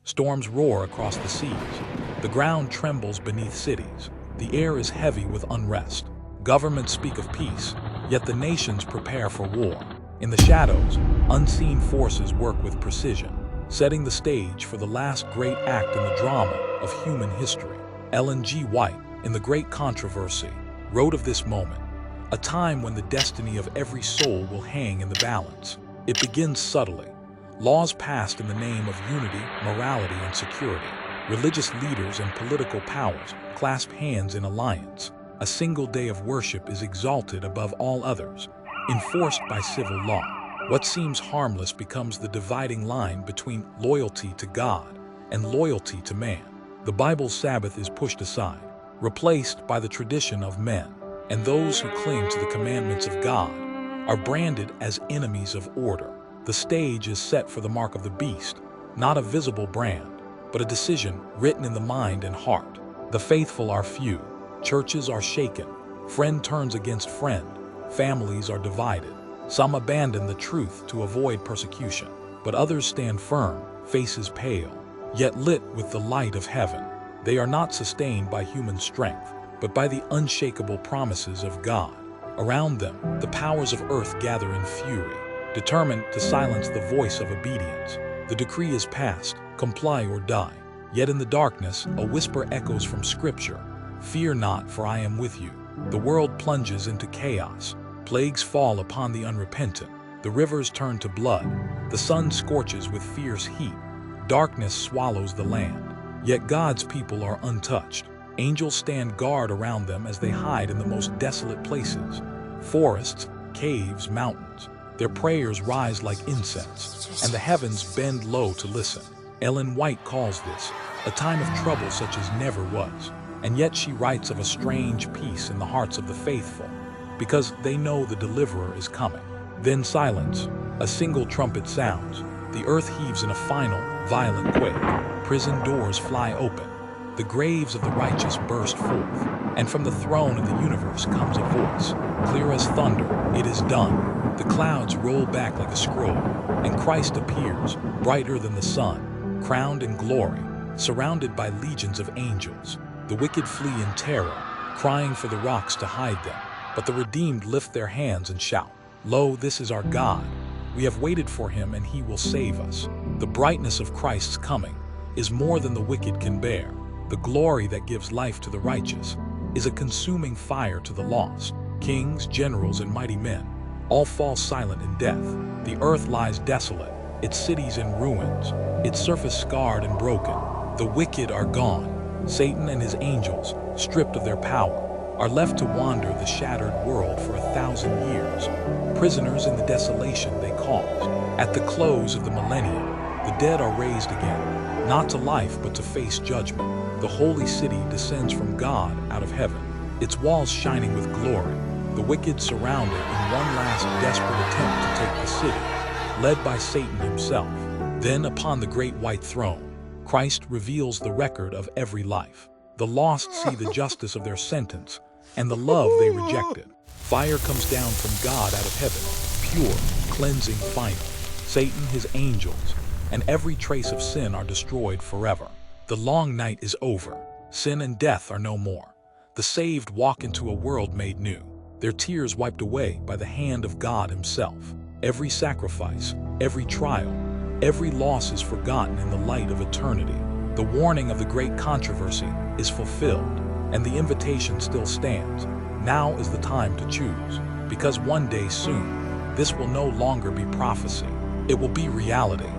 Storms roar across the seas. The ground trembles beneath cities. The air is heavy with unrest. Governments speak of peace, yet the nations prepare for war. In the shadows, unseen forces work with precision, setting the stage for the last great act in the drama of human history. Ellen G. White, in The Great Controversy, wrote of this moment, a time when the destiny of every soul will hang in the balance. It begins subtly. Laws passed in the name of unity, morality, and security. Religious leaders and political powers clasp hands in alliance. A single day of worship is exalted above all others, enforced by civil law. What seems harmless becomes the dividing line between loyalty to God and loyalty to man. The Bible's Sabbath is pushed aside, replaced by the tradition of men, and those who cling to the commandments of God are branded as enemies of order. The stage is set for the mark of the beast, not a visible brand, but a decision written in the mind and heart. The faithful are few, churches are shaken, friend turns against friend, families are divided. Some abandon the truth to avoid persecution, but others stand firm, faces pale, yet lit with the light of heaven. They are not sustained by human strength, but by the unshakable promises of God. Around them, the powers of earth gather in fury, determined to silence the voice of obedience. The decree is passed, comply or die. Yet in the darkness, a whisper echoes from Scripture, "Fear not, for I am with you." The world plunges into chaos. Plagues fall upon the unrepentant. The rivers turn to blood. The sun scorches with fierce heat. Darkness swallows the land. Yet God's people are untouched. Angels stand guard around them as they hide in the most desolate places. Forests, caves, mountains. Their prayers rise like incense, and the heavens bend low to listen. Ellen White calls this a time of trouble such as never was. And yet she writes of a strange peace in the hearts of the faithful, because they know the deliverer is coming. Then silence. A single trumpet sounds. The earth heaves in a final, violent quake. Prison doors fly open. The graves of the righteous burst forth. And from the throne of the universe comes a voice, clear as thunder, "It is done." The clouds roll back like a scroll, and Christ appears, brighter than the sun, crowned in glory, surrounded by legions of angels. The wicked flee in terror, crying for the rocks to hide them. But the redeemed lift their hands and shout, "Lo, this is our God. We have waited for him, and he will save us." The brightness of Christ's coming is more than the wicked can bear. The glory that gives life to the righteous is a consuming fire to the lost. Kings, generals, and mighty men all fall silent in death. The earth lies desolate, its cities in ruins, its surface scarred and broken. The wicked are gone. Satan and his angels, stripped of their power, are left to wander the shattered world for 1,000 years, prisoners in the desolation they caused. At the close of the millennium, the dead are raised again, not to life but to face judgment. The holy city descends from God out of heaven, its walls shining with glory. The wicked surround it in one last desperate attempt to take the city, led by Satan himself. Then upon the great white throne, Christ reveals the record of every life. The lost see the justice of their sentence and the love they rejected. Fire comes down from God out of heaven, pure, cleansing, final. Satan, his angels, and every trace of sin are destroyed forever. The long night is over. Sin and death are no more. The saved walk into a world made new, their tears wiped away by the hand of God himself. Every sacrifice, every trial, every loss is forgotten in the light of eternity. The warning of the great controversy is fulfilled, and the invitation still stands. Now is the time to choose, because one day soon, this will no longer be prophecy. It will be reality.